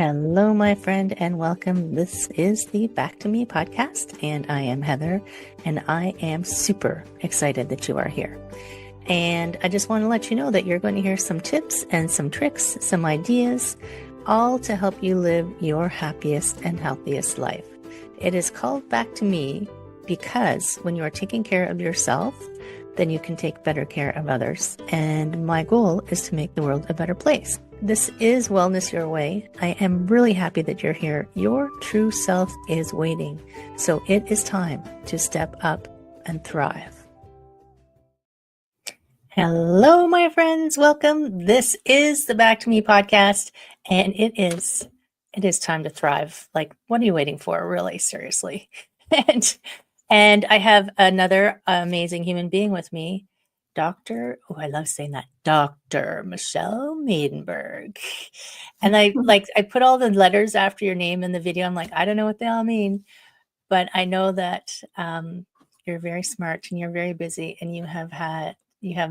Hello, my friend, and welcome. This is the Back to Me podcast, and I am Heather, and I am super excited that you are here. And I just want to let you know that you're going to hear some tips and some tricks, some ideas, all to help you live your happiest and healthiest life. It is called Back to Me because when you are taking care of yourself, then you can take better care of others. And my goal is to make the world a better place. This is Wellness Your Way. I am really happy that you're here. Your true self is waiting. So it is time to step up and thrive. Hello, my friends. Welcome. This is the Back to Me podcast, and it is time to thrive. Like, what are you waiting for? Really, seriously. And I have another amazing human being with me, I love saying that, Dr. Michelle Maidenberg. And I put all the letters after your name in the video. I'm like, I don't know what they all mean, but I know that you're very smart and you're very busy, and you have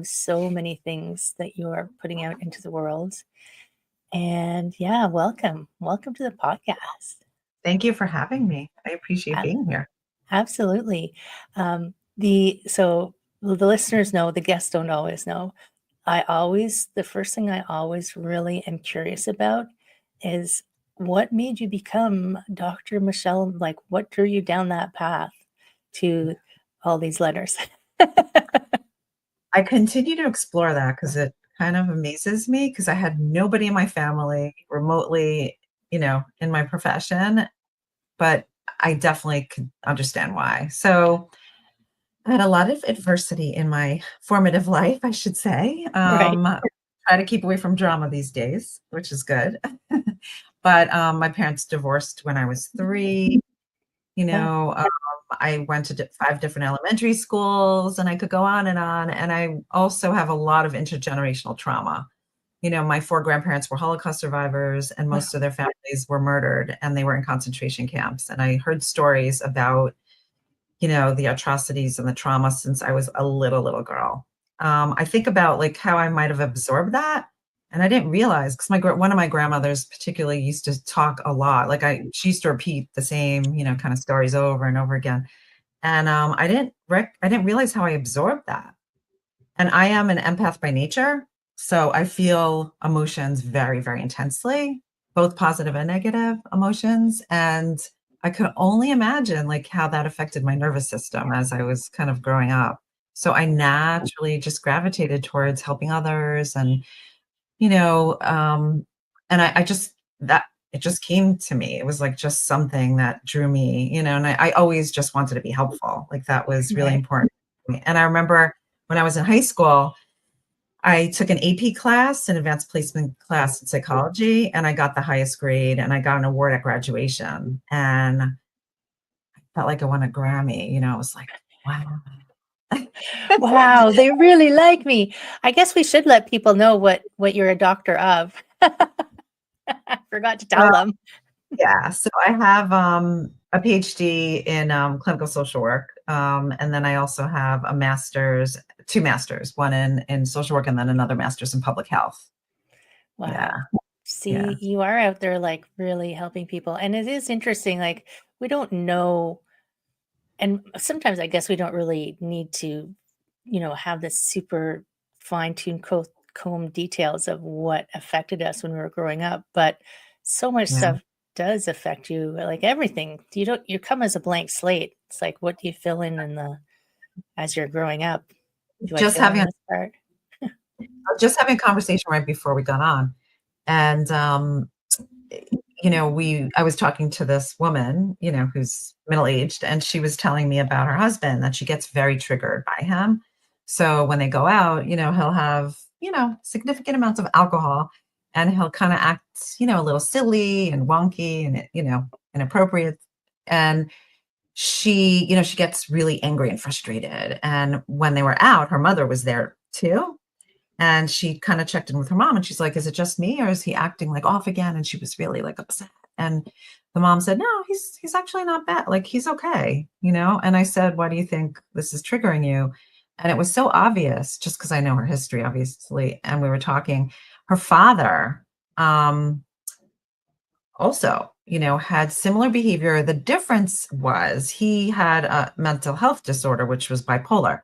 so many things that you are putting out into the world. And yeah, welcome to the podcast. Thank you for having me. I appreciate being here. Absolutely. So the listeners know, the guests don't always know. The first thing I always really am curious about is what made you become Dr. Michelle? Like, what drew you down that path to all these letters? I continue to explore that because it kind of amazes me, because I had nobody in my family remotely, in my profession, but I definitely could understand why. So I had a lot of adversity in my formative life, I should say. Right. Try to keep away from drama these days, which is good. But my parents divorced when I was 3. I went to 5 different elementary schools, and I could go on. And I also have a lot of intergenerational trauma. My 4 grandparents were Holocaust survivors, and most of their families were murdered, and they were in concentration camps. And I heard stories about, the atrocities and the trauma since I was a little girl. I think about like how I might have absorbed that. And I didn't realize, because one of my grandmothers particularly used to talk a lot. She used to repeat the same, kind of stories over and over again. And I didn't realize how I absorbed that. And I am an empath by nature, so I feel emotions very, very intensely, both positive and negative emotions. And I could only imagine like how that affected my nervous system as I was kind of growing up. So I naturally just gravitated towards helping others, and it just came to me. It was like just something that drew me, and I always just wanted to be helpful. Like that was really important to me. And I remember when I was in high school, I took an AP class, an advanced placement class in psychology, and I got the highest grade, and I got an award at graduation. And I felt like I won a Grammy, it was like, wow. Wow, they really like me. I guess we should let people know what you're a doctor of. I forgot to tell them. Yeah, so I have a PhD in clinical social work, and then I also have a master's, 2 masters, one in social work, and then another master's in public health. Wow. Yeah. See, Yeah. you are out there like really helping people. And it is interesting, like we don't know, and sometimes I guess we don't really need to, have this super fine-tuned comb details of what affected us when we were growing up. But so much stuff does affect you, like everything. You come as a blank slate. It's like, what do you fill in as you're growing up? Just having a conversation right before we got on. And I was talking to this woman, who's middle-aged, and she was telling me about her husband, that she gets very triggered by him. So when they go out, he'll have, significant amounts of alcohol, and he'll kind of act, a little silly and wonky and, inappropriate. And she gets really angry and frustrated. And when they were out, her mother was there too. And she kind of checked in with her mom, and she's like, is it just me, or is he acting like off again? And she was really like upset. And the mom said, no, he's actually not bad. Like, he's okay, And I said, why do you think this is triggering you? And it was so obvious, just because I know her history, obviously. And we were talking, her father also, had similar behavior. The difference was he had a mental health disorder, which was bipolar.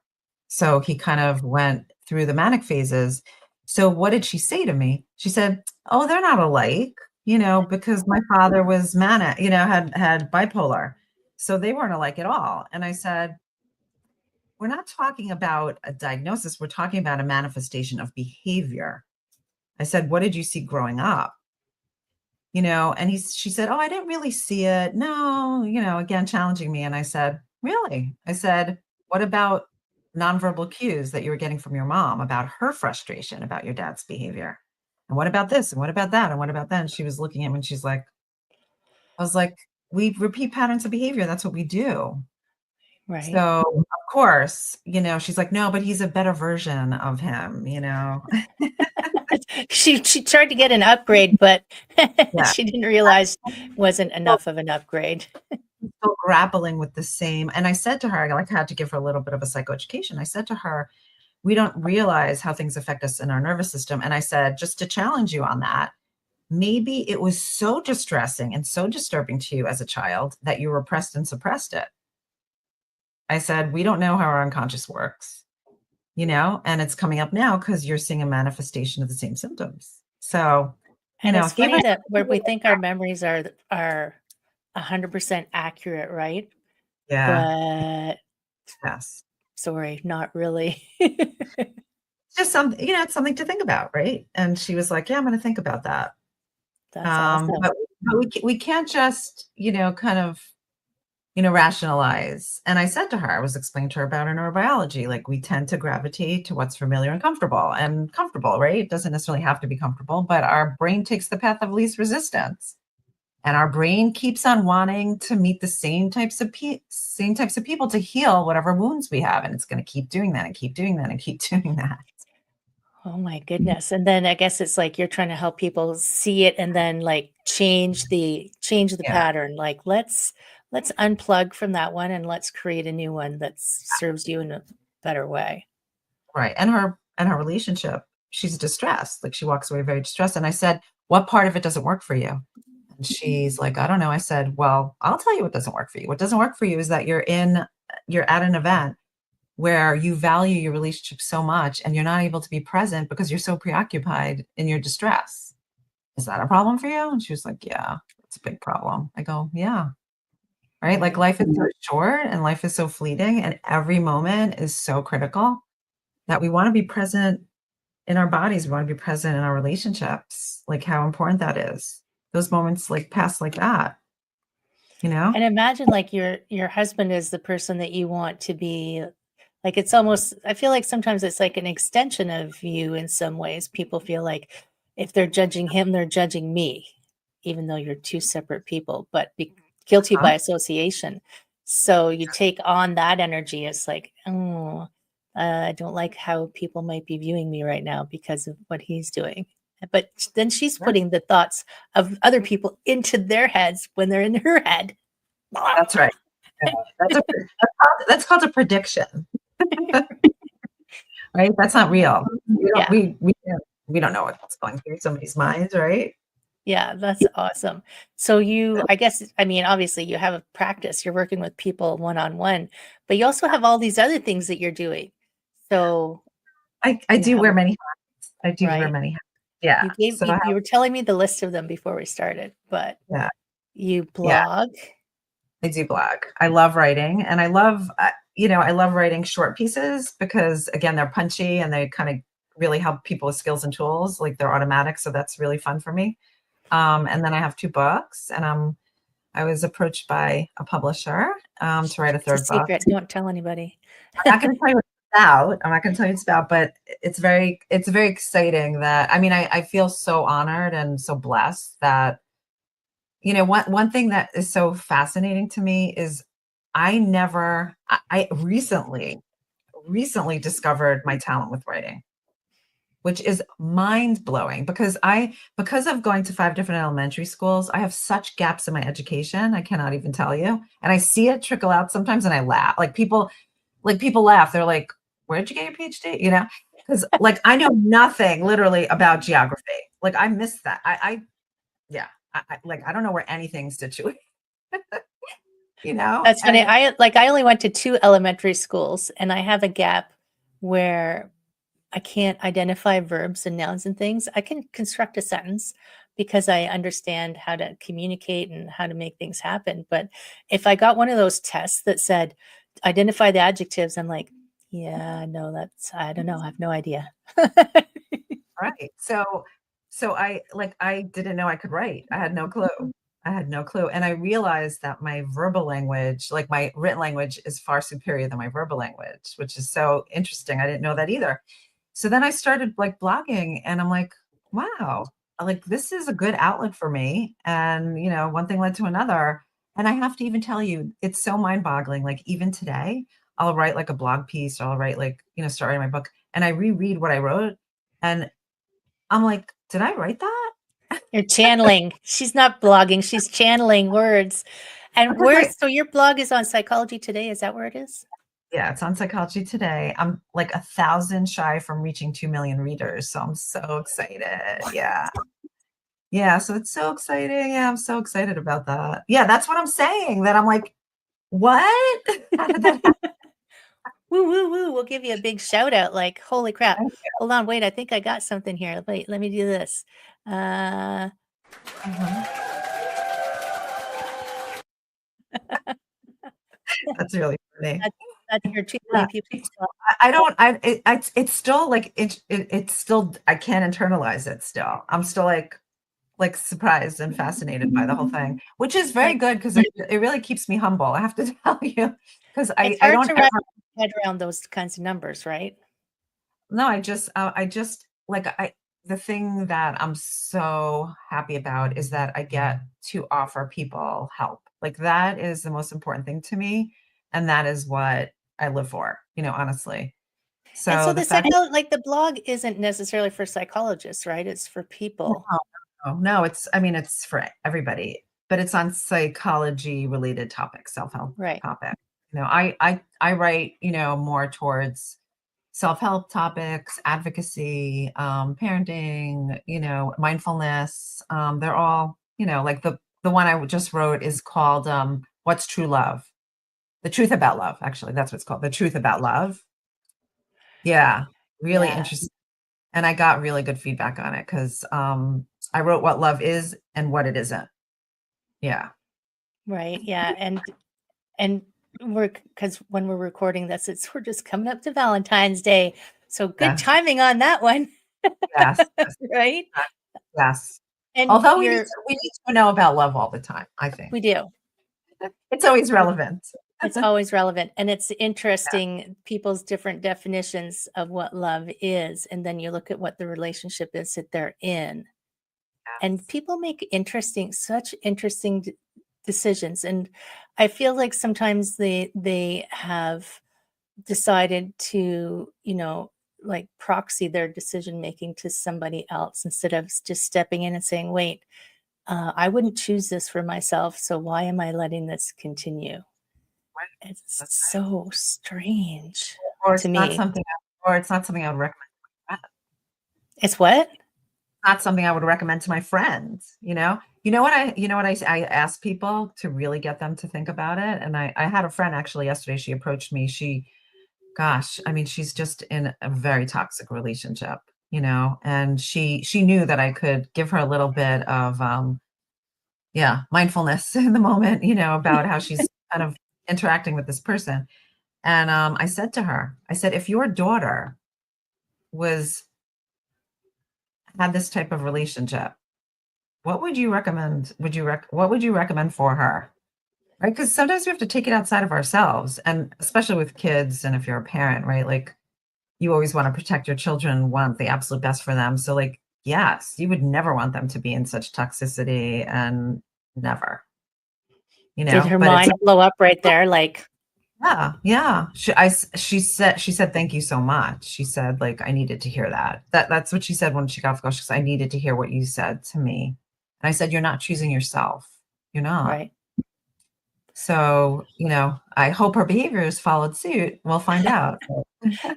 So he kind of went through the manic phases. So what did she say to me? She said, "Oh, they're not alike, because my father was manic, had bipolar. So they weren't alike at all." And I said, "We're not talking about a diagnosis. We're talking about a manifestation of behavior." I said, "What did you see growing up?" And she said, "Oh, I didn't really see it. No," again, challenging me. And I said, "Really?" I said, "What about nonverbal cues that you were getting from your mom about her frustration about your dad's behavior? And what about this? And what about that? And what about that?" And she was looking at me and she's like, I was like, "We repeat patterns of behavior. That's what we do." Right. So, of course, she's like, "No, but he's a better version of him." She tried to get an upgrade, but Yeah. she didn't realize wasn't enough of an upgrade. Still grappling with the same. And I said to her, I like had to give her a little bit of a psychoeducation. I said to her, "We don't realize how things affect us in our nervous system." And I said, just to challenge you on that, maybe it was so distressing and so disturbing to you as a child that you repressed and suppressed it. I said, "We don't know how our unconscious works, and it's coming up now because you're seeing a manifestation of the same symptoms." So, And it's gave her funny that where we think our memories are 100% accurate, right? yeah, But yes. sorry, not really. Just it's something to think about, right? And she was like, "Yeah, I'm going to think about that." That's awesome. But we can't just, kind of, rationalize. And I said to her, I was explaining to her about our neurobiology, like we tend to gravitate to what's familiar and comfortable, right? It doesn't necessarily have to be comfortable, but our brain takes the path of least resistance. And our brain keeps on wanting to meet the same types of people to heal whatever wounds we have. And it's going to keep doing that and keep doing that and keep doing that. Oh my goodness. And then I guess it's like you're trying to help people see it and then like change the Yeah. pattern. Like let's unplug from that one and let's create a new one that serves you in a better way. Right. And her relationship, she's distressed. Like she walks away very distressed. And I said, "What part of it doesn't work for you?" And she's like, "I don't know." I said, "Well, I'll tell you what doesn't work for you. What doesn't work for you is that you're at an event where you value your relationship so much and you're not able to be present because you're so preoccupied in your distress. Is that a problem for you?" And she was like, "Yeah, it's a big problem." I go, "Yeah." Right. Like Right. life is so short and life is so fleeting and every moment is so critical that we want to be present in our bodies. We want to be present in our relationships, like how important that is. Those moments like pass like that, you know? And imagine like your husband is the person that you want to be. Like it's almost, I feel like sometimes it's like an extension of you in some ways. People feel like if they're judging him, they're judging me, even though you're two separate people, but be guilty Huh? by association. So you take on that energy. It's like, oh, I don't like how people might be viewing me right now because of what he's doing. But then she's Yeah, putting the thoughts of other people into their heads when they're in her head. that's right. Yeah, that's called a prediction, right? That's not real. We don't Yeah. we we don't we don't know what's going through somebody's minds, right? Yeah, that's awesome. So you, I guess, I mean, obviously you have a practice, you're working with people one on one, but you also have all these other things that you're doing. So I you do have wear a, many hats. I do wear right? many hats. Yeah. You gave, So I you have were telling me the list of them before we started, but yeah. you Yeah. blog. I do blog. I love writing and I love writing short pieces because again, they're punchy and they kind of really help people with skills and tools. Like they're automatic. So that's really fun for me. And then I have two books and I was approached by a publisher to write a It's a third book. secret. Don't tell anybody. I'm not going to tell you what it's about. I'm not going to tell you what it's about, but it's very exciting that, I mean, I feel so honored and so blessed that, one thing that is so fascinating to me is I recently discovered my talent with writing, which is mind blowing because of going to five different elementary schools, I have such gaps in my education. I cannot even tell you. And I see it trickle out sometimes and I laugh. Like people laugh. They're like, "Where'd you get your PhD?" Because like I know nothing literally about geography. Like I missed that. Yeah. I don't know where anything's situated, you know? That's funny. And I only went to 2 elementary schools, and I have a gap where I can't identify verbs and nouns and things. I can construct a sentence because I understand how to communicate and how to make things happen. But if I got one of those tests that said, identify the adjectives, I'm like, yeah, no, I don't know. I have no idea. right. So I didn't know I could write. I had no clue. I had no clue. And I realized that my verbal language, like my written language, is far superior than my verbal language, which is so interesting. I didn't know that either. So then I started like blogging and I'm like, wow, like this is a good outlet for me. And one thing led to another. And I have to even tell you, it's so mind-boggling. Like even today, I'll write like a blog piece or I'll write like, start writing my book and I reread what I wrote and I'm like, did I write that? You're channeling. She's not blogging, she's channeling words. And Because so your blog is on Psychology Today, is that where it is? yeah, it's on Psychology Today. I'm like 1,000 shy from reaching 2 million readers. So I'm so excited. Yeah. Yeah. So it's so exciting. Yeah. I'm so excited about that. Yeah. That's what I'm saying. That I'm like, what? How did that Woo, woo, woo. We'll give you a big shout out like, holy crap. happen? Hold on, wait, I think I got something here. Wait, let me do this. Mhm. That's really funny. That's your 2 Yeah. million people. I don't, it's still like, it's still, I can't internalize it still. I'm still like surprised and fascinated by the whole thing, which is very Like, good because it really keeps me humble. I have to tell you, because it's I hard don't to wrap ever, your head around those kinds of numbers, right? no, I just like the thing that I'm so happy about is that I get to offer people help. Like that is the most important thing to me. And that is what I live for, honestly. And So so the the fact the blog isn't necessarily for psychologists, right? It's for people. no, no, I mean, it's for everybody, but it's on psychology related topics, self-help Right. topic. I write, more towards self-help topics, advocacy, parenting, mindfulness. They're all, like the one I just wrote is called What's True Love? The Truth About Love, actually. That's what it's called. The Truth About Love. Yeah, really Yeah. interesting. And I got really good feedback on it because I wrote what love is and what it isn't. Yeah. Right. Yeah. And because when we're recording this, we're just coming up to Valentine's Day. So good Yes. timing on that one. Yes. Yes. Right? Yes. And Although we need to know about love all the time, I think. we do. It's always relevant. It's always relevant. And it's interesting people's different definitions of what love is. And then you look at what the relationship is that they're in. And Yes. people make such interesting decisions. And I feel like sometimes they have decided to, like proxy their decision making to somebody else instead of just stepping in and saying, wait, I wouldn't choose this for myself. So why am I letting this continue? Right. It's That's so strange right. Or to it's not me. something or it's not something I would recommend to my friends. It's what? Not something I would recommend to my friends, You know what I ask people to really get them to think about it. And I had a friend actually yesterday. She approached me. Gosh, I mean, she's just in a very toxic relationship, and she knew that I could give her a little bit of yeah, mindfulness in the moment, about how she's kind of interacting with this person. And I said to her, I said, if your daughter was had this type of relationship, what would you recommend? What would you recommend for her? Right? Because sometimes we have to take it outside of ourselves, and especially with kids, and if you're a parent, right? Like you always want to protect your children, want the absolute best for them. So, like, yes, you would never want them to be in such toxicity and never, Did her but it's mind blow up right there? Like, yeah, yeah. She said, thank you so much. She said, like, I needed to hear that. That's what she said when she got off the call. She said, I needed to hear what you said to me. And I said, you're not choosing yourself. You're not. right. So, I hope her behaviors followed suit. We'll find out.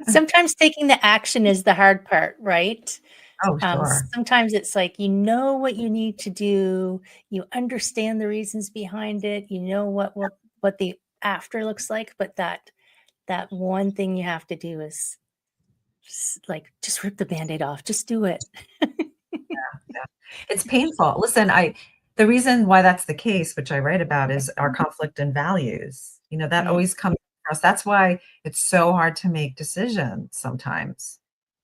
Sometimes taking the action is the hard part, right? Oh, sure. Sometimes it's like, you know what you need to do, you understand the reasons behind it, you know what the after looks like, but that one thing you have to do is like, just rip the Band-Aid off, just do it. Yeah. It's painful. Listen, the reason why that's the case, which I write about, is our conflict in values. That Mm, always comes across. That's why it's so hard to make decisions sometimes.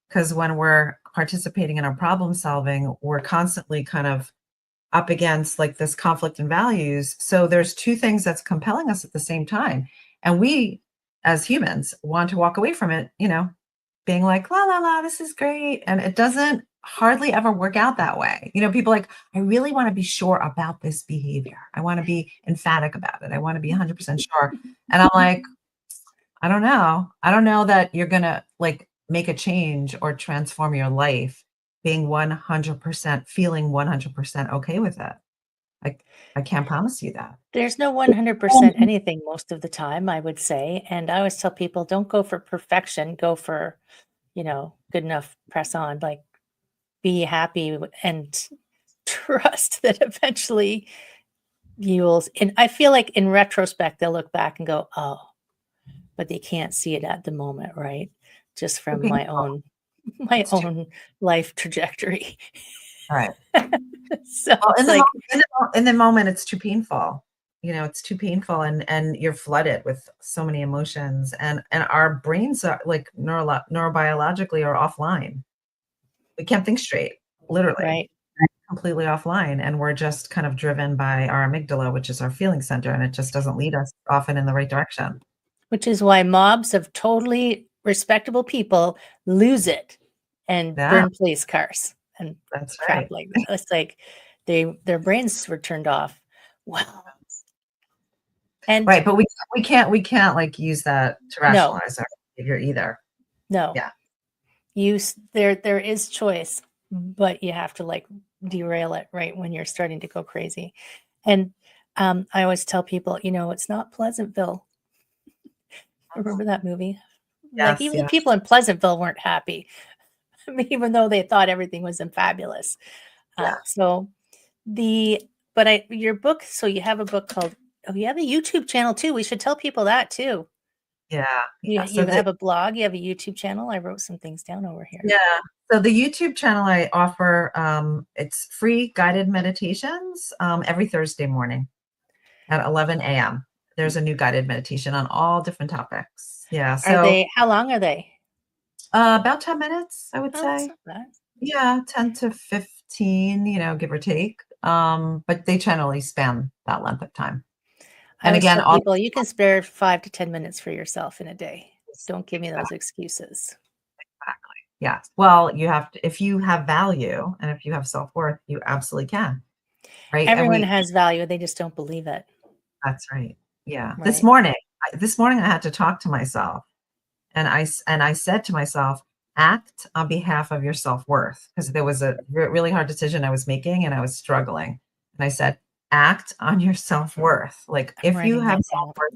Because when we're participating in our problem solving, we're constantly kind of up against like this conflict in values. So there's two things that's compelling us at the same time. And we, as humans, want to walk away from it, being like, la, la, la, this is great. And it doesn't hardly ever work out that way. People like, I really want to be sure about this behavior. I want to be emphatic about it. I want to be 100% sure. And I'm like, I don't know. I don't know that you're going to like make a change or transform your life being 100% feeling 100% okay with it. I, I can't promise you that. there's no 100% anything most of the time, I would say, and I always tell people, "Don't go for perfection, go for, good enough, press on." Like, be happy and trust that eventually you'll and I feel like in retrospect, they'll look back and go, "Oh," but they can't see it at the moment, right? Just Too from my painful. own my It's too own life trajectory. right. So Well, it's like in the moment, it's too painful. It's too painful, and you're flooded with so many emotions, and our brains are like neurobiologically are offline. We can't think straight, literally, right. completely offline, and we're just kind of driven by our amygdala, which is our feeling center, and it just doesn't lead us often in the right direction. Which is why mobs of totally respectable people lose it and Yeah, burn police cars and that's crap right. like that. It's like their brains were turned off. Wow. And Right, but we can't like use that to no, rationalize our behavior either. no. Yeah. There is choice, but you have to like derail it right when you're starting to go crazy. And I always tell people, it's not Pleasantville. Remember that movie? Like Yes, even the yeah, people in Pleasantville weren't happy. I mean, even though they thought everything was fabulous. yeah, So the but your book, so you have a book called, oh, you have a YouTube channel too. We should tell people that too. yeah, You yeah. you have a blog, you have a YouTube channel. I wrote some things down over here. Yeah. So the YouTube channel I offer, it's free guided meditations every Thursday morning at 11 a.m. There's a new guided meditation on all different topics. Yeah. So How long are they? about 10 minutes, I would Oh, that's say. not bad. Yeah, 10 to 15, give or take. But they generally span that length of time. I And always again, tell all people you can spare 5 to 10 minutes for yourself in a day. Don't give me those excuses. exactly. Yes. Well, you have to, if you have value and if you have self-worth, you absolutely can. Right. And Everyone has value, they just don't believe it, that's right. Yeah. right? This morning I had to talk to myself and I said to myself, act on behalf of your self-worth because there was a really hard decision I was making and I was struggling. And I said, act on your self-worth. Like I'm if you writing have that down. self-worth,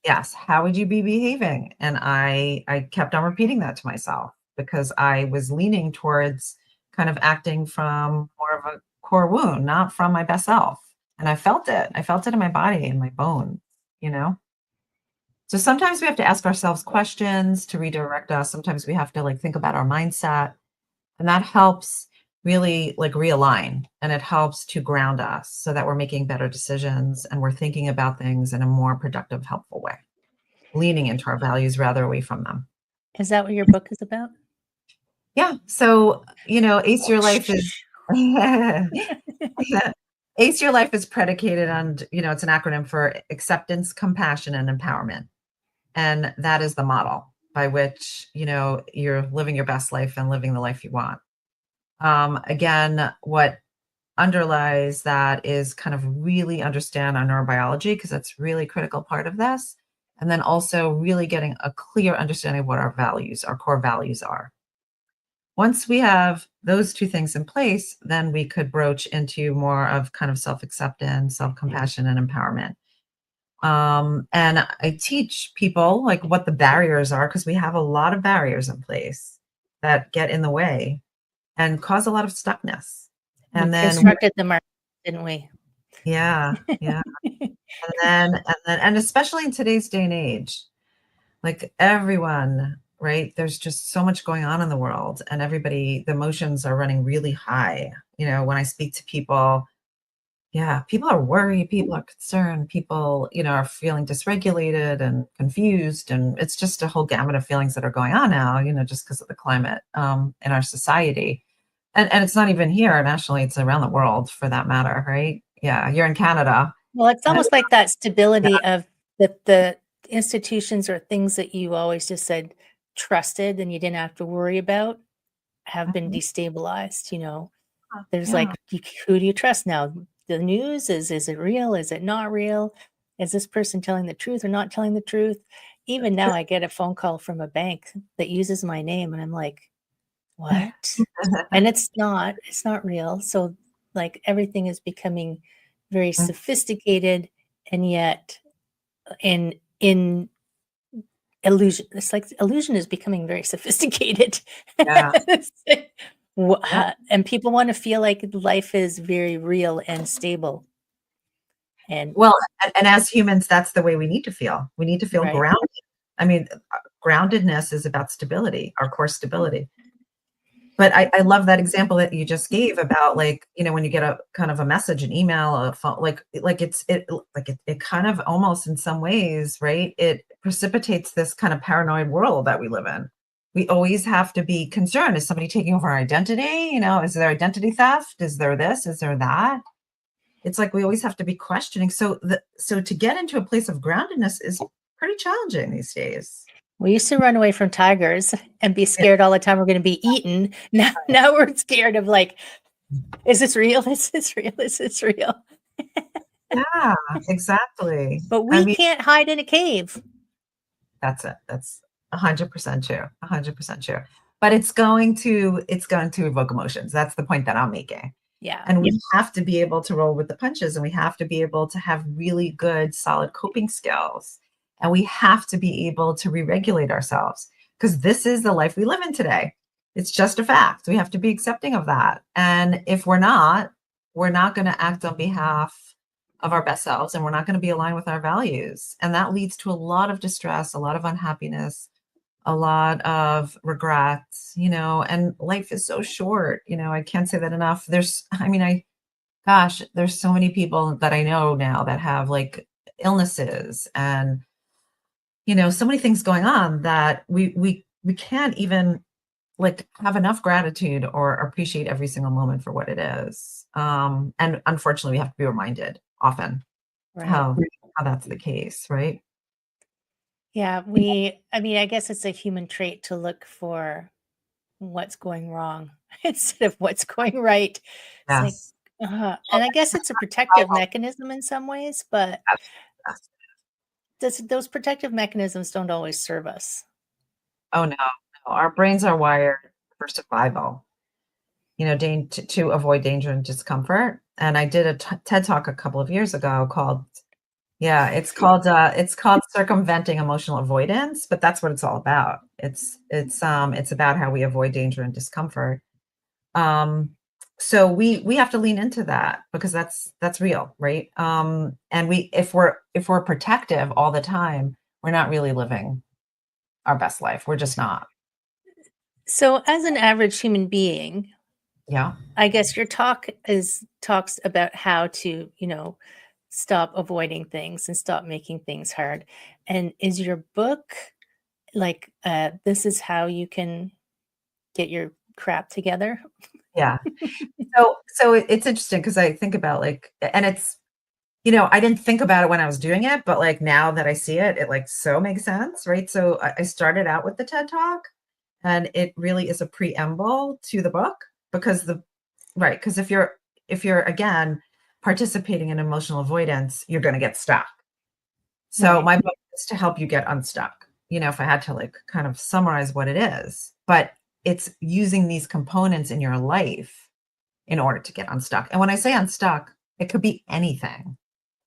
yes, how would you be behaving? And I kept on repeating that to myself because I was leaning towards kind of acting from more of a core wound, not from my best self. And I felt it. I felt it in my body, in my bones, you know? So sometimes we have to ask ourselves questions to redirect us. Sometimes we have to like think about our mindset, and that helps really like realign and it helps to ground us so that we're making better decisions and we're thinking about things in a more productive, helpful way, leaning into our values rather away from them. Is that what your book is about? Yeah. So, Ace Your Life is Ace Your Life is predicated on, it's an acronym for acceptance, compassion, and empowerment. And that is the model by which, you're living your best life and living the life you want. Again, what underlies that is kind of really understand our neurobiology because that's really critical part of this. And then also really getting a clear understanding of what our values, our core values are. Once we have those two things in place, then we could broach into more of kind of self-acceptance, self-compassion, and empowerment. And I teach people like what the barriers are because we have a lot of barriers in place that get in the way and cause a lot of stuckness. We And then, constructed the market, didn't we? yeah, yeah. And especially in today's day and age, like everyone, right? There's just so much going on in the world, and everybody, the emotions are running really high. When I speak to people, yeah, people are worried, people are concerned, people, are feeling dysregulated and confused. And it's just a whole gamut of feelings that are going on now, just because of the climate in our society. And it's not even here nationally, it's around the world for that matter, right? Yeah, you're in Canada. Well, it's And almost like that yeah, stability of the institutions or things that you always just said trusted and you didn't have to worry about have been mhm, destabilized, you know? There's yeah. like, who do you trust now? The news, is it real? Is it not real? Is this person telling the truth or not telling the truth? Even now, I get a phone call from a bank that uses my name, and I'm like, what? And it's not real. So, like, everything is becoming very sophisticated, and yet in illusion, it's like illusion is becoming very sophisticated. Yeah, It's like, yeah. and people want to feel like life is very real and stable. And Well, and as humans, that's the way we need to feel. We need to feel right. grounded. I mean, groundedness is about stability, our core stability. But I love that example that you just gave about, like, when you get a kind of a message, an email, a phone, like it kind of almost in some ways, right? It precipitates this kind of paranoid world that we live in. We always have to be concerned. Is somebody taking over our identity? Is there identity theft? Is there this? Is there that? It's like we always have to be questioning. So to get into a place of groundedness is pretty challenging these days. We used to run away from tigers and be Yeah. scared all the time we're going to be eaten. Now we're scared of like, is this real? Is this real? Is this real? Yeah, exactly. But I we mean, can't hide in a cave. that's it. That's 100% true. 100% true. But it's going to evoke emotions. That's the point that I'm making. Yeah. And we have to be able to roll with the punches, and we have to be able to have really good, solid coping skills. And we have to be able to re-regulate ourselves, because this is the life we live in today. It's just a fact. We have to be accepting of that. And if we're not going to act on behalf of our best selves, and we're not going to be aligned with our values. And that leads to a lot of distress, a lot of unhappiness, a lot of regrets, and life is so short. I can't say that enough. Gosh, there's so many people that I know now that have like illnesses and, so many things going on that we can't even like have enough gratitude or appreciate every single moment for what it is. And unfortunately, we have to be reminded often Right. how that's the case, right? Yeah. I mean, I guess it's a human trait to look for what's going wrong instead of what's going right. It's like, Yes. and I guess it's a protective mechanism in some ways, but Yes, yes. those protective mechanisms don't always serve us. Oh, no, no, our brains are wired for survival, to avoid danger and discomfort. And I did a TED Talk a couple of years ago called, yeah, it's called circumventing emotional avoidance, but that's what it's all about. It's about how we avoid danger and discomfort. Um, so we have to lean into that, because that's real, right? And if we're protective all the time, we're not really living our best life. We're just not. So, as an average human being, Yeah. I guess your talks about how to, stop avoiding things and stop making things hard. And is your book like, this is how you can get your crap together? Yeah. So it's interesting, because I think about, like, and it's, I didn't think about it when I was doing it, but like now that I see it, it like so makes sense, right? So I started out with the TED Talk, and it really is a preamble to the book, because if you're again participating in emotional avoidance, you're going to get stuck. So Right. my book is to help you get unstuck. If I had to like kind of summarize what it is, but it's using these components in your life in order to get unstuck. And when I say unstuck, it could be anything.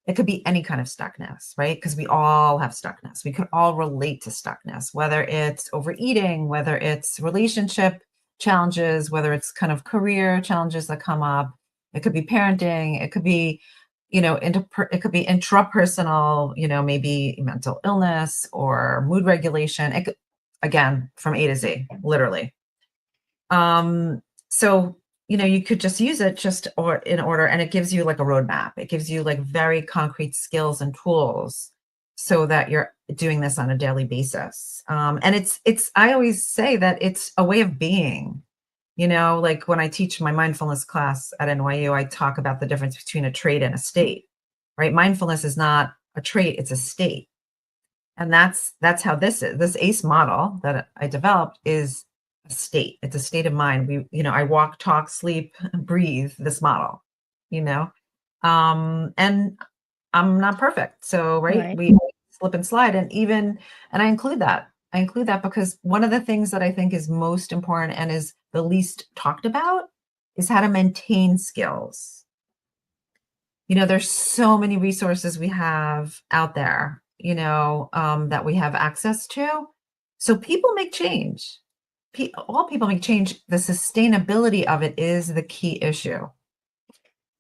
It could be any kind of stuckness, right? Because we all have stuckness. We could all relate to stuckness, whether it's overeating, whether it's relationship challenges, whether it's kind of career challenges that come up. It could be parenting. It could be, it could be intrapersonal, maybe mental illness or mood regulation. It could, again, from A to Z, literally. So, you could just use it just or in order, and it gives you like a roadmap. It gives you like very concrete skills and tools so that you're doing this on a daily basis. And I always say that it's a way of being, like when I teach my mindfulness class at NYU, I talk about the difference between a trait and a state, right? Mindfulness is not a trait, it's a state. And that's how this is. This ACE model that I developed is a state. It's a state of mind. I walk, talk, sleep, breathe this model, you know. And I'm not perfect. So, right, Right. we slip and slide. And I include that. I include that because one of the things that I think is most important and is the least talked about is how to maintain skills. There's so many resources we have out there, that we have access to. So people make change. All people make change. The sustainability of it is the key issue. Right.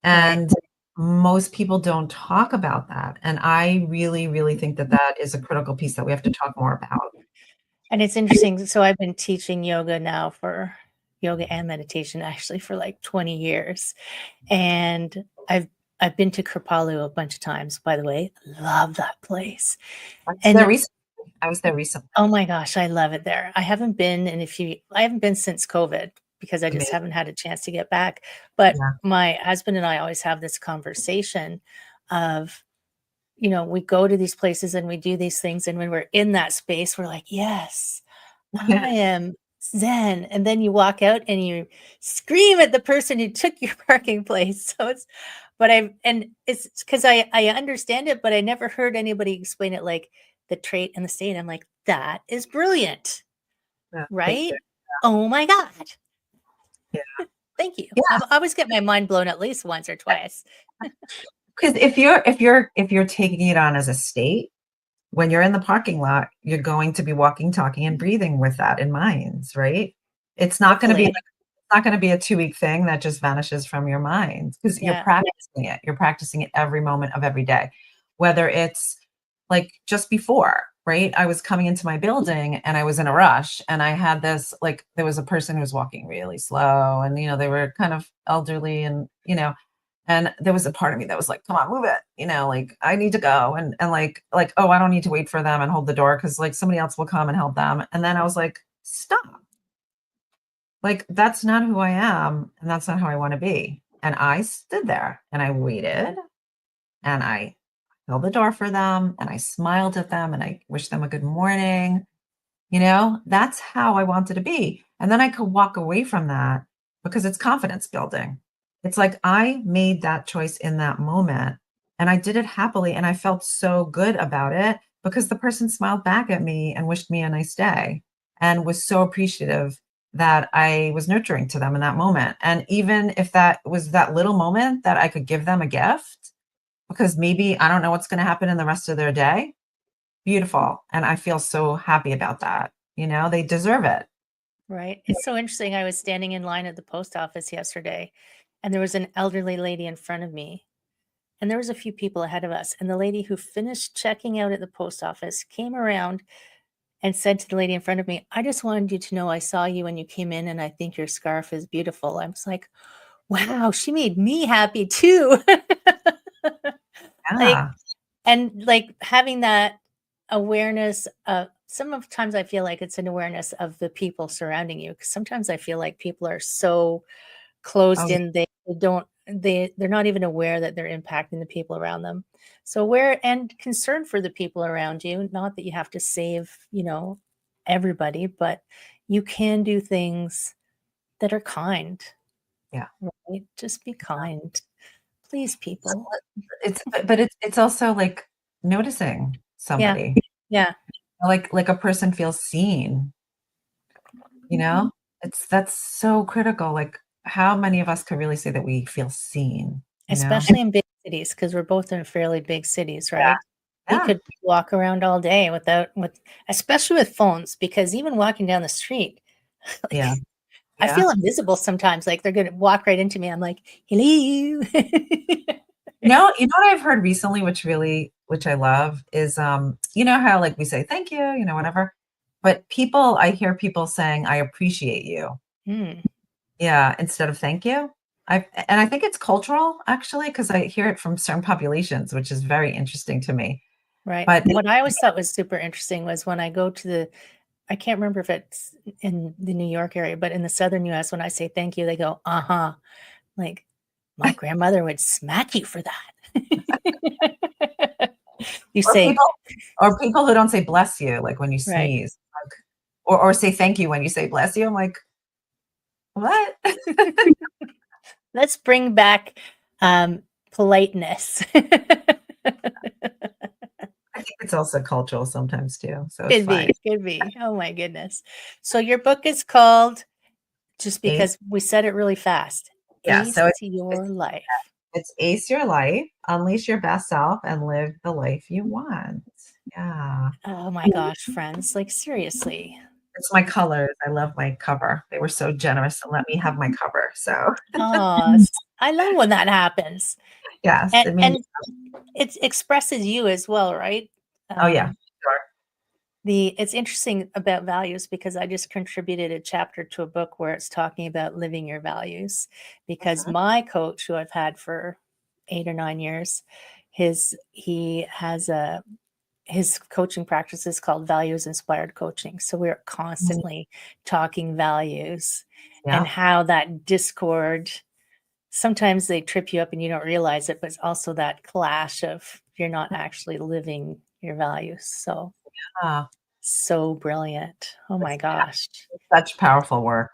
And most people don't talk about that. And I really, really think that that is a critical piece that we have to talk more about. And it's interesting. So I've been teaching yoga and meditation actually for like 20 years. And I've been to Kripalu a bunch of times, by the way. Love that place. And I was there recently. oh my gosh, I love it there. I haven't been since COVID because I just Amazing. haven't had a chance to get back. But Yeah. my husband and I always have this conversation of, we go to these places and we do these things. And when we're in that space, we're like, yes, I am zen. And then you walk out and you scream at the person who took your parking place. So it's because I understand it, but I never heard anybody explain it like the trait and the state. I'm like, that is brilliant, Yeah. Thank right? you. Oh my God. Yeah. Thank you. Yeah. I always get my mind blown at least once or twice. Because if you're taking it on as a state, when you're in the parking lot, you're going to be walking, talking, and breathing with that in mind, right? It's not going to be Hopefully. it's not going to be a 2-week thing that just vanishes from your mind because you're Yeah. practicing it. You're practicing it every moment of every day, whether it's like just before, right? I was coming into my building and I was in a rush and I had this like there was a person who was walking really slow and they were kind of elderly and there was a part of me that was like, come on, move it. Like I need to go. And like, oh, I don't need to wait for them and hold the door because like somebody else will come and help them. And then I was like, stop. Like that's not who I am. And that's not how I want to be. And I stood there and I waited and I held the door for them and I smiled at them and I wished them a good morning. That's how I wanted to be. And then I could walk away from that because it's confidence building. It's like I made that choice in that moment and I did it happily and I felt so good about it because the person smiled back at me and wished me a nice day and was so appreciative that I was nurturing to them in that moment. And even if that was that little moment that I could give them a gift, because maybe I don't know what's going to happen in the rest of their day, beautiful. And I feel so happy about that. They deserve it. Right. It's so interesting. I was standing in line at the post office yesterday, and there was an elderly lady in front of me, and there was a few people ahead of us. And the lady who finished checking out at the post office came around and said to the lady in front of me, I just wanted you to know I saw you when you came in, and I think your scarf is beautiful. I was like, wow, she made me happy too. Like, Yeah. and like having that awareness of sometimes I feel like it's an awareness of the people surrounding you. Cause sometimes I feel like people are so closed Oh, in, they're not even aware that they're impacting the people around them. So aware and concerned for the people around you, not that you have to save, everybody, but you can do things that are kind, yeah. right? Just be kind. Please, people. But it's also like noticing Yeah. somebody, Yeah. like a person feels seen, you know? That's so critical. Like how many of us could really say that we feel seen, you know? Especially in big cities, because we're both in fairly big cities, Yeah. right? We Yeah. could walk around all day especially with phones, because even walking down the street, Yeah. like I Yeah. feel invisible sometimes. Like they're going to walk right into me. I'm like, hello. You know what I've heard recently, which I love is, you know how like we say thank you, whatever. But I hear people saying, I appreciate you. Hmm, Yeah, instead of thank you. And I think it's cultural actually, because I hear it from certain populations, which is very interesting to me. right. But What I always thought was super interesting was when I go to I can't remember if it's in the New York area, but in the southern US, when I say thank you, they go, uh-huh. Like, my grandmother would smack you for that. You or say, people who don't say bless you, like when you right. sneeze, like, or say thank you when you say bless you. I'm like, what? Let's bring back politeness. I think it's also cultural sometimes too, so it's Could fine. be, could be. Oh my goodness. So your book is called, just Ace, because we said it really fast, yeah. Ace So Your it's Life. it's ace your life, unleash your best self, and live the life you want. Yeah. Oh my gosh, friends, like seriously. It's my colors. I love my cover. They were so generous to let me have my cover. So Oh, I love when that happens. yes, And it made me. and it expresses you as well, right? Oh yeah, Um, sure. it's interesting about values because I just contributed a chapter to a book where it's talking about living your values. Because Mhm. my coach, who I've had for 8 or 9 years, he has his coaching practice is called values inspired coaching. So we're Mhm. constantly talking values and Yeah. how that discord, sometimes they trip you up and you don't realize it, but it's also that clash of you're not actually living your values. So, Ah, so brilliant. Oh my it's gosh. such powerful work.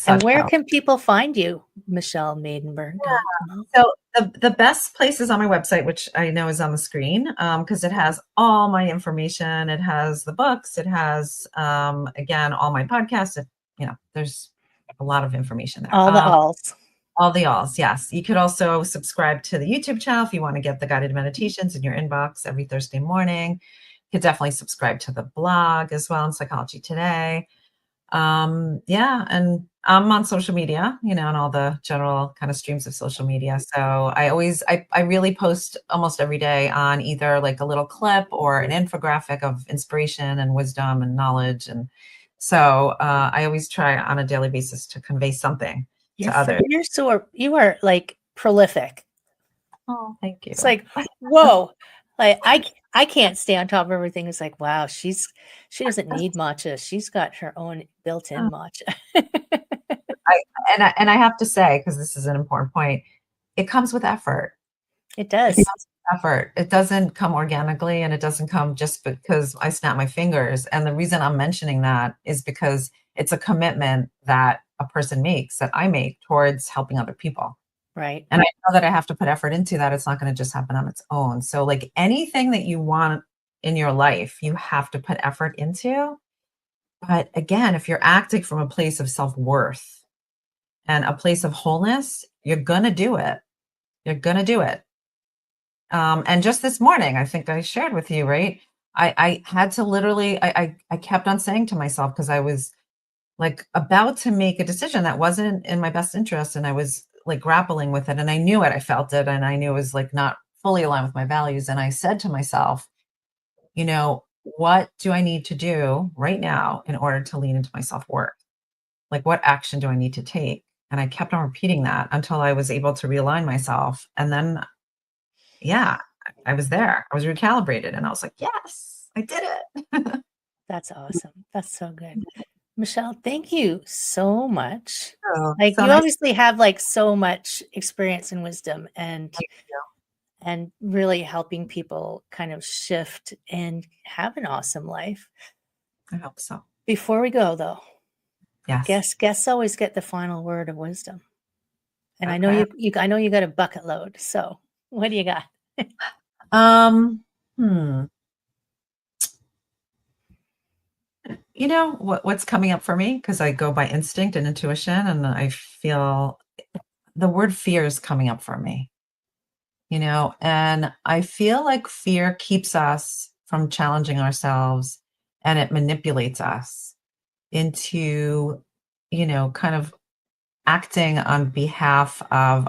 And Such where power. can people find you? MichelleMaidenberg.com. So the best place is on my website, which I know is on the screen, because it has all my information. It has the books. It has again all my podcasts. There's a lot of information there. All the alls. All the alls, yes. You could also subscribe to the YouTube channel if you want to get the guided meditations in your inbox every Thursday morning. You could definitely subscribe to the blog as well in Psychology Today. Yeah, and I'm on social media, and all the general kind of streams of social media. So I really post almost every day on either like a little clip or an infographic of inspiration and wisdom and knowledge. And so I always try on a daily basis to convey something to others. You are like prolific. Oh, thank It's you. like, whoa. Like I can't stay on top of everything. It's like, wow, she doesn't need matcha. She's got her own built-in matcha. And I have to say, because this is an important point, it comes with effort. It It does. comes with effort. It doesn't come organically, and it doesn't come just because I snap my fingers. And the reason I'm mentioning that is because it's a commitment that a person makes, that I make towards helping other people. Right. And I know that I have to put effort into that. It's not going to just happen on its own. So, like anything that you want in your life, you have to put effort into. But again, if you're acting from a place of self worth and a place of wholeness, you're going to do it. You're going to do it. And just this morning, I think I shared with you, right? I had to literally, I kept on saying to myself, because I was like about to make a decision that wasn't in my best interest. And I was like grappling with it. And I knew it, I felt it. And I knew it was like not fully aligned with my values. And I said to myself, what do I need to do right now in order to lean into my self worth? Like, what action do I need to take? And I kept on repeating that until I was able to realign myself. And then yeah, I was there. I was recalibrated and I was like, "Yes, I did it." That's awesome. That's so good. Michelle, thank you so much. Oh, Like so you nice. obviously have like so much experience and wisdom Thank you. and really helping people kind of shift and have an awesome life. I hope so. Before we go though, Yes. guests always get the final word of wisdom. And I know Okay. I know you got a bucket load. So what do you got? Um, hmm. What's coming up for me? Because I go by instinct and intuition, and I feel the word fear is coming up for me, and I feel like fear keeps us from challenging ourselves and it manipulates us into, kind of acting on behalf of,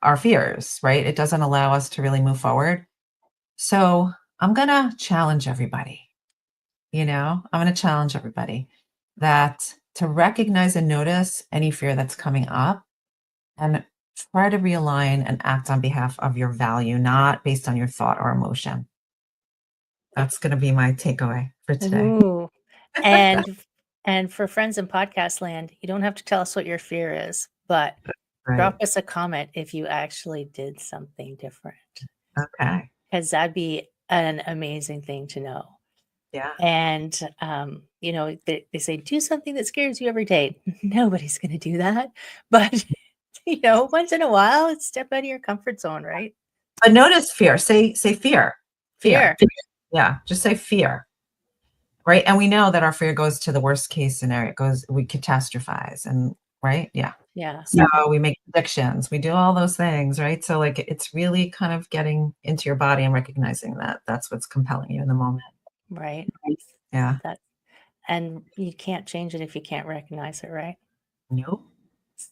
our fears, right? It doesn't allow us to really move forward. So I'm going to challenge everybody, I'm going to challenge everybody that to recognize and notice any fear that's coming up and try to realign and act on behalf of your value, not based on your thought or emotion. That's going to be my takeaway for today. Ooh. And for friends in podcast land, you don't have to tell us what your fear is, but Right. drop us a comment if you actually did something different, Okay. because that'd be an amazing thing to know. Yeah. And, they say, do something that scares you every day. Nobody's going to do that. But, once in a while, step out of your comfort zone, right? But notice fear. Say fear. Fear. Yeah. Just say fear. Right. And we know that our fear goes to the worst case scenario. We catastrophize and right. Yeah. Yeah. So we make predictions. We do all those things. Right. So like it's really kind of getting into your body and recognizing that that's what's compelling you in the moment. Right. Yeah. And you can't change it if you can't recognize it, right? Nope.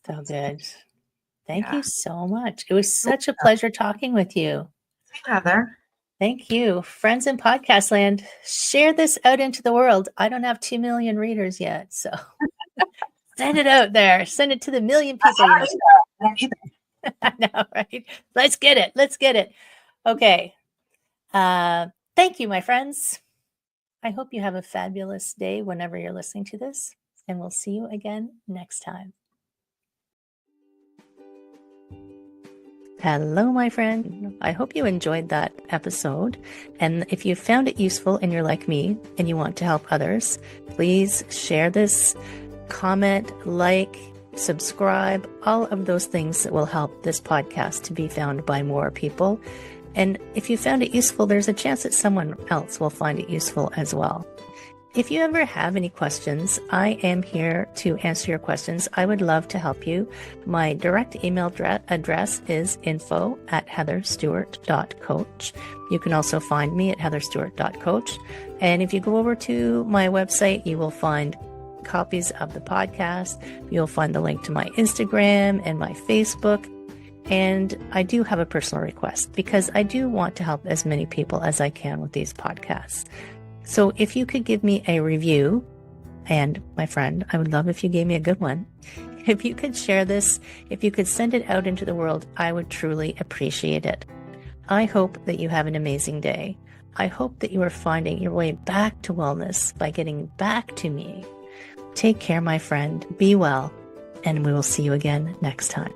So good. Thank Yeah. you so much. It was such a pleasure talking with you. Heather. Thank you. Friends in podcast land, share this out into the world. I don't have 2 million readers yet, so send it out there. Send it to the million people. I know, right? Let's get it. Let's get it. Okay. Thank you, my friends. I hope you have a fabulous day whenever you're listening to this, and we'll see you again next time. Hello, my friend. I hope you enjoyed that episode. And if you found it useful and you're like me and you want to help others, please share this, comment, like, subscribe, all of those things that will help this podcast to be found by more people. And if you found it useful, there's a chance that someone else will find it useful as well. If you ever have any questions, I am here to answer your questions. I would love to help you. My direct email address is info@heatherstewart.coach. You can also find me at heatherstewart.coach. And if you go over to my website, you will find copies of the podcast. You'll find the link to my Instagram and my Facebook. And I do have a personal request because I do want to help as many people as I can with these podcasts. So if you could give me a review, and my friend, I would love if you gave me a good one. If you could share this, if you could send it out into the world, I would truly appreciate it. I hope that you have an amazing day. I hope that you are finding your way back to wellness by getting back to me. Take care, my friend. Be well, and we will see you again next time.